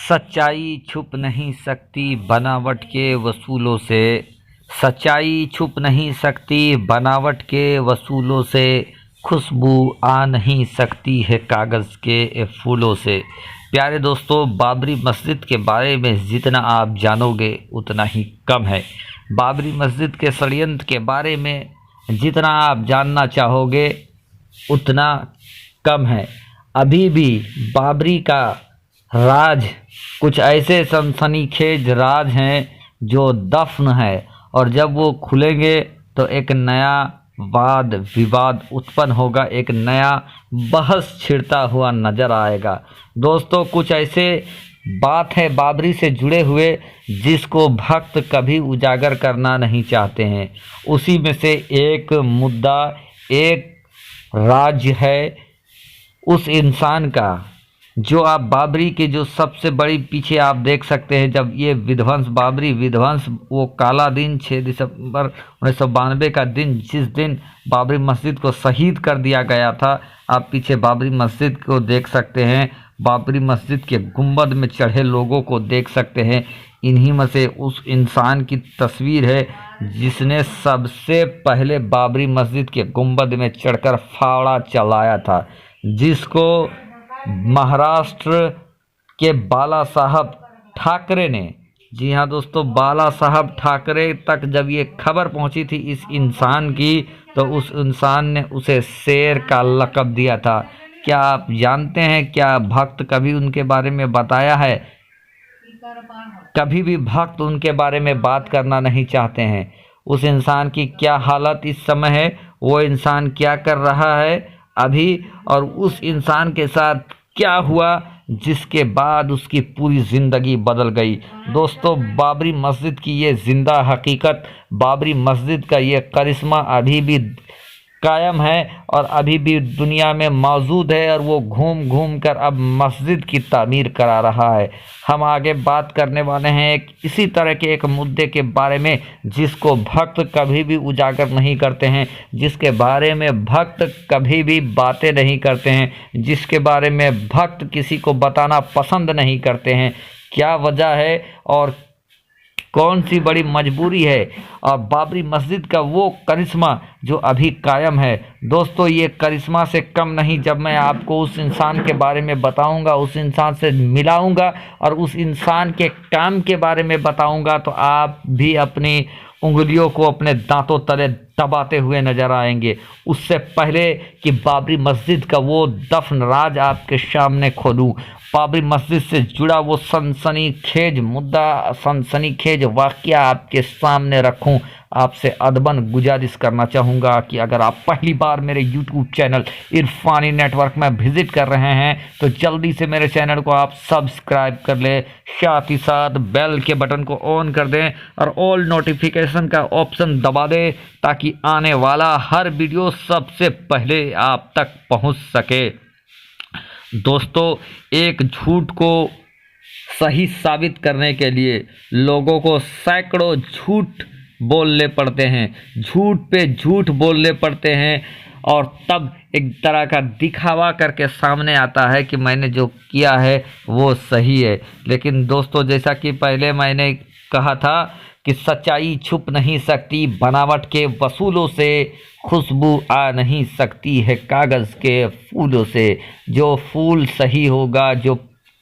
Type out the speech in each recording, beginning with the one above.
सच्चाई छुप नहीं सकती बनावट के वसूलों से। सच्चाई छुप नहीं सकती बनावट के वसूलों से। खुशबू आ नहीं सकती है कागज़ के फूलों से। प्यारे दोस्तों, बाबरी मस्जिद के बारे में जितना आप जानोगे उतना ही कम है। बाबरी मस्जिद के षड्यंत्र के बारे में जितना आप जानना चाहोगे उतना कम है। अभी भी बाबरी का राज कुछ ऐसे सनसनीखेज राज हैं जो दफन है, और जब वो खुलेंगे तो एक नया वाद विवाद उत्पन्न होगा, एक नया बहस छिड़ता हुआ नजर आएगा। दोस्तों, कुछ ऐसे बात है बाबरी से जुड़े हुए जिसको भक्त कभी उजागर करना नहीं चाहते हैं। उसी में से एक मुद्दा, एक राज्य है उस इंसान का जो आप बाबरी के जो सबसे बड़ी पीछे आप देख सकते हैं। जब ये विध्वंस, बाबरी विध्वंस, वो काला दिन 6 दिसंबर 1992 का दिन, जिस दिन बाबरी मस्जिद को शहीद कर दिया गया था, आप पीछे बाबरी मस्जिद को देख सकते हैं, बाबरी मस्जिद के गुंबद में चढ़े लोगों को देख सकते हैं। इन्हीं में से उस इंसान की तस्वीर है जिसने सबसे पहले बाबरी मस्जिद के गुंबद में चढ़कर फावड़ा चलाया था, जिसको महाराष्ट्र के बाला साहब ठाकरे ने, जी हाँ दोस्तों, बाला साहब ठाकरे तक जब ये खबर पहुंची थी इस इंसान की, तो उस इंसान ने उसे शेर का लक़ब दिया था। क्या आप जानते हैं, क्या भक्त कभी उनके बारे में बताया है? कभी भी भक्त उनके बारे में बात करना नहीं चाहते हैं। उस इंसान की क्या हालत इस समय है, वो इंसान क्या कर रहा है अभी, और उस इंसान के साथ क्या हुआ जिसके बाद उसकी पूरी ज़िंदगी बदल गई। दोस्तों, बाबरी मस्जिद की ये ज़िंदा हकीकत, बाबरी मस्जिद का ये करिश्मा अभी भी कायम है और अभी भी दुनिया में मौजूद है, और वो घूम घूम कर अब मस्जिद की तामीर करा रहा है। हम आगे बात करने वाले हैं एक इसी तरह के एक मुद्दे के बारे में जिसको भक्त कभी भी उजागर नहीं करते हैं, जिसके बारे में भक्त कभी भी बातें नहीं करते हैं, जिसके बारे में भक्त किसी को बताना पसंद नहीं करते हैं। क्या वजह है और कौन सी बड़ी मजबूरी है, और बाबरी मस्जिद का वो करिश्मा जो अभी कायम है। दोस्तों, ये करिश्मा से कम नहीं। जब मैं आपको उस इंसान के बारे में बताऊंगा, उस इंसान से मिलाऊंगा और उस इंसान के काम के बारे में बताऊंगा, तो आप भी अपनी उंगलियों को अपने दांतों तले दबाते हुए नजर आएंगे। उससे पहले कि बाबरी मस्जिद का वो दफन राज आपके सामने खोलूं, बाबरी मस्जिद से जुड़ा वो सनसनीखेज मुद्दा, सनसनीखेज वाकया आपके सामने रखूं, आपसे अदबन गुजारिश करना चाहूँगा कि अगर आप पहली बार मेरे यूट्यूब चैनल इरफानी नेटवर्क में विजिट कर रहे हैं तो जल्दी से मेरे चैनल को आप सब्सक्राइब कर लें, साथ ही साथ बेल के बटन को ऑन कर दें और ऑल नोटिफिकेशन का ऑप्शन दबा दें ताकि आने वाला हर वीडियो सबसे पहले आप तक पहुंच सके। दोस्तों, एक झूठ को सही साबित करने के लिए लोगों को सैकड़ों झूठ बोलने पड़ते हैं, झूठ पे झूठ बोलने पड़ते हैं, और तब एक तरह का दिखावा करके सामने आता है कि मैंने जो किया है वो सही है। लेकिन दोस्तों, जैसा कि पहले मैंने कहा था कि सच्चाई छुप नहीं सकती बनावट के वसूलों से, खुशबू आ नहीं सकती है कागज़ के फूलों से। जो फूल सही होगा, जो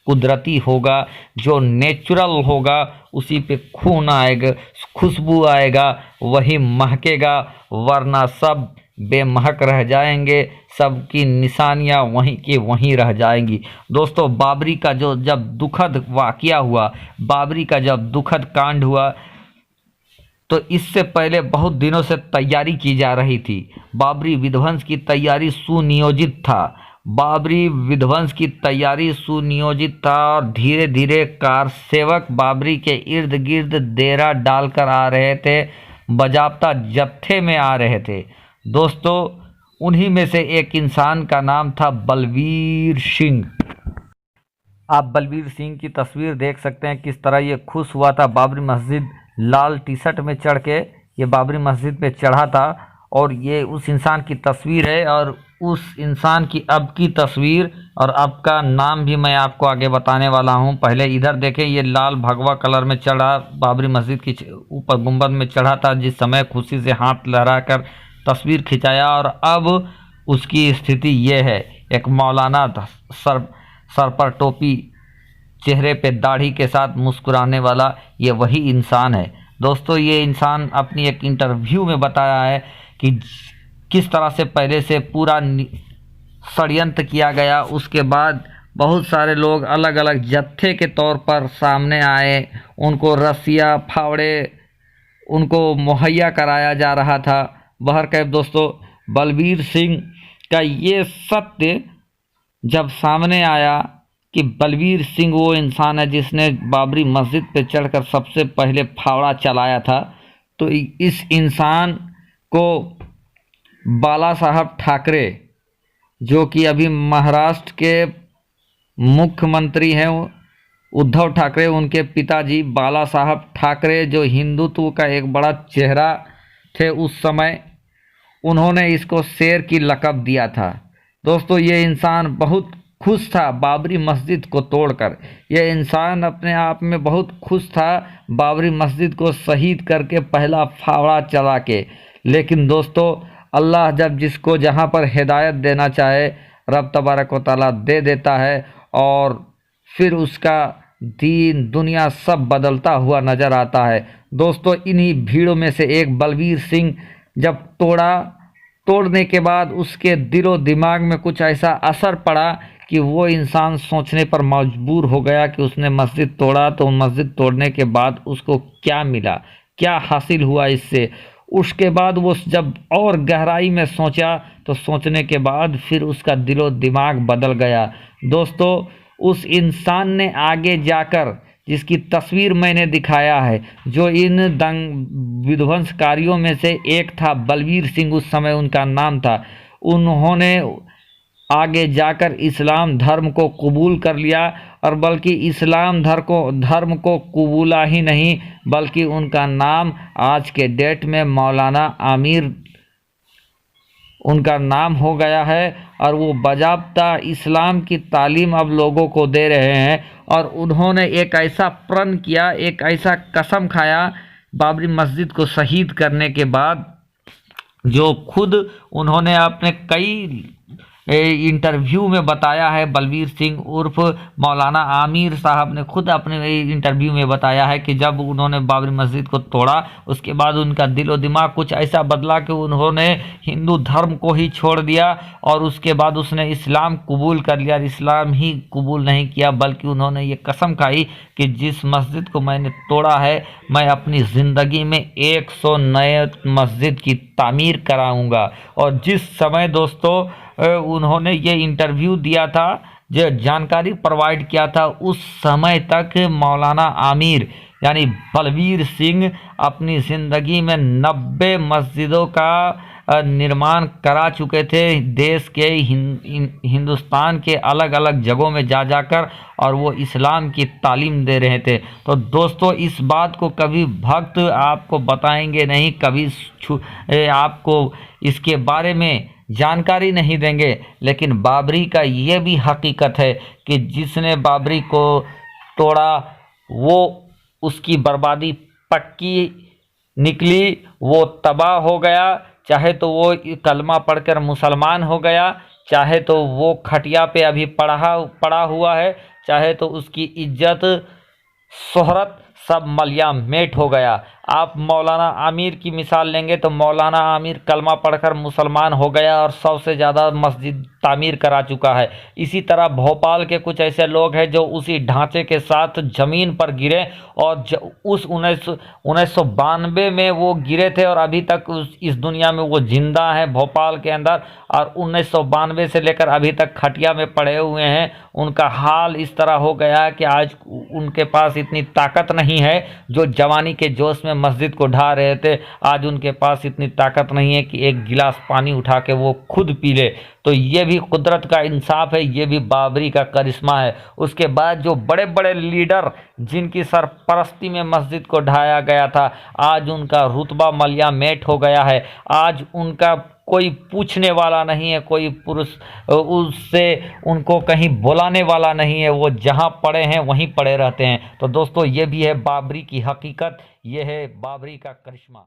कुदरती होगा, जो नेचुरल होगा, उसी पे खून आएगा, खुशबू आएगा, वही महकेगा, वरना सब बेमहक रह जाएंगे, सबकी निशानियां वहीं की वहीं रह जाएंगी। दोस्तों, बाबरी का जो जब दुखद वाकया हुआ, बाबरी का जब दुखद कांड हुआ, तो इससे पहले बहुत दिनों से तैयारी की जा रही थी। बाबरी विध्वंस की तैयारी सुनियोजित था, बाबरी विध्वंस की तैयारी सुनियोजित था, और धीरे धीरे कारसेवक बाबरी के इर्द गिर्द डेरा डालकर आ रहे थे, बजाबता जत्थे में आ रहे थे। दोस्तों, उन्हीं में से एक इंसान का नाम था बलवीर सिंह। आप बलवीर सिंह की तस्वीर देख सकते हैं, किस तरह ये खुश हुआ था। बाबरी मस्जिद लाल टी शर्ट में चढ़ के ये बाबरी मस्जिद पे चढ़ा था, और ये उस इंसान की तस्वीर है। और उस इंसान की अब की तस्वीर और अब का नाम भी मैं आपको आगे बताने वाला हूं। पहले इधर देखें, ये लाल भगवा कलर में चढ़ा बाबरी मस्जिद की ऊपर गुंबद में चढ़ा था, जिस समय खुशी से हाथ लहराकर तस्वीर खिंचाया, और अब उसकी स्थिति ये है। एक मौलाना सर पर टोपी, चेहरे पे दाढ़ी के साथ मुस्कुराने वाला, ये वही इंसान है। दोस्तों, ये इंसान अपनी एक इंटरव्यू में बताया है कि किस तरह से पहले से पूरा षड्यंत्र किया गया, उसके बाद बहुत सारे लोग अलग अलग जत्थे के तौर पर सामने आए, उनको रस्सियाँ फावड़े उनको मुहैया कराया जा रहा था। बहरकैफ दोस्तों, बलबीर सिंह का ये सत्य जब सामने आया कि बलबीर सिंह वो इंसान है जिसने बाबरी मस्जिद पे चढ़कर सबसे पहले फावड़ा चलाया था, तो इस इंसान को बाला साहब ठाकरे, जो कि अभी महाराष्ट्र के मुख्यमंत्री हैं उद्धव ठाकरे, उनके पिताजी बाला साहब ठाकरे, जो हिंदुत्व का एक बड़ा चेहरा थे उस समय, उन्होंने इसको शेर की लक़ब दिया था। दोस्तों, ये इंसान बहुत खुश था बाबरी मस्जिद को तोड़कर। यह इंसान अपने आप में बहुत खुश था बाबरी मस्जिद को शहीद करके पहला फावड़ा चला के। लेकिन दोस्तों, अल्लाह जब जिसको जहाँ पर हिदायत देना चाहे, रब तबारक व तआला दे देता है, और फिर उसका दीन दुनिया सब बदलता हुआ नज़र आता है। दोस्तों, इन्हीं भीड़ों में से एक बलबीर सिंह जब तोड़ने के बाद उसके दिलो दिमाग में कुछ ऐसा असर पड़ा कि वो इंसान सोचने पर मजबूर हो गया कि उसने मस्जिद तोड़ा तो मस्जिद तोड़ने के बाद उसको क्या मिला, क्या हासिल हुआ इससे। उसके बाद वो जब और गहराई में सोचा तो सोचने के बाद फिर उसका दिलो दिमाग बदल गया। दोस्तों, उस इंसान ने आगे जाकर, जिसकी तस्वीर मैंने दिखाया है, जो इन विध्वंसकारियों में से एक था, बलबीर सिंह उस समय उनका नाम था, उन्होंने आगे जाकर इस्लाम धर्म को कबूल कर लिया, और बल्कि इस्लाम धर्म को कबूला ही नहीं, बल्कि उनका नाम आज के डेट में मौलाना आमिर उनका नाम हो गया है, और वो बाज़ाब्ता इस्लाम की तालीम अब लोगों को दे रहे हैं। और उन्होंने एक ऐसा प्रण किया, एक ऐसा कसम खाया बाबरी मस्जिद को शहीद करने के बाद, जो खुद उन्होंने अपने कई इंटरव्यू में बताया है। बलबीर सिंह उर्फ मौलाना आमिर साहब ने खुद अपने इंटरव्यू में बताया है कि जब उन्होंने बाबरी मस्जिद को तोड़ा, उसके बाद उनका दिलो दिमाग कुछ ऐसा बदला कि उन्होंने हिंदू धर्म को ही छोड़ दिया, और उसके बाद उसने इस्लाम कबूल कर लिया। इस्लाम ही कबूल नहीं किया, बल्कि उन्होंने ये कसम खाई कि जिस मस्जिद को मैंने तोड़ा है, मैं अपनी ज़िंदगी में 100 नए मस्जिद की तामीर कराऊंगा। और जिस समय दोस्तों उन्होंने ये इंटरव्यू दिया था, जो जानकारी प्रोवाइड किया था, उस समय तक मौलाना आमिर यानी बलबीर सिंह अपनी ज़िंदगी में 90 मस्जिदों का निर्माण करा चुके थे, देश के हिंदुस्तान के अलग अलग जगहों में जा जाकर, और वो इस्लाम की तालीम दे रहे थे। तो दोस्तों, इस बात को कभी भक्त आपको बताएंगे नहीं, कभी आपको इसके बारे में जानकारी नहीं देंगे, लेकिन बाबरी का ये भी हकीकत है कि जिसने बाबरी को तोड़ा वो उसकी बर्बादी पक्की निकली, वो तबाह हो गया। चाहे तो वो कलमा पढ़कर मुसलमान हो गया, चाहे तो वो खटिया पे अभी पड़ा हुआ है, चाहे तो उसकी इज्जत शोहरत सब मलियामेट हो गया। आप मौलाना आमिर की मिसाल लेंगे तो मौलाना आमिर कलमा पढ़कर मुसलमान हो गया और सबसे ज़्यादा मस्जिद तामीर करा चुका है। इसी तरह भोपाल के कुछ ऐसे लोग हैं जो उसी ढांचे के साथ ज़मीन पर गिरे, और उस 1992 में वो गिरे थे, और अभी तक इस दुनिया में वो जिंदा हैं भोपाल के अंदर, और 1992 से लेकर अभी तक खटिया में पड़े हुए हैं। उनका हाल इस तरह हो गया कि आज उनके पास इतनी ताकत नहीं है, जो जवानी के जोश में मस्जिद को ढा रहे थे, आज उनके पास इतनी ताकत नहीं है कि एक गिलास पानी उठा के वो खुद पी ले। तो ये भी कुदरत का इंसाफ है, ये भी बाबरी का करिश्मा है। उसके बाद जो बड़े बड़े लीडर जिनकी सरपरस्ती में मस्जिद को ढाया गया था, आज उनका रुतबा मलियामेट हो गया है, आज उनका कोई पूछने वाला नहीं है, कोई पुरुष उससे उनको कहीं बुलाने वाला नहीं है, वो जहाँ पड़े हैं वहीं पड़े रहते हैं। तो दोस्तों ये भी है बाबरी की हकीकत, ये है बाबरी का करिश्मा।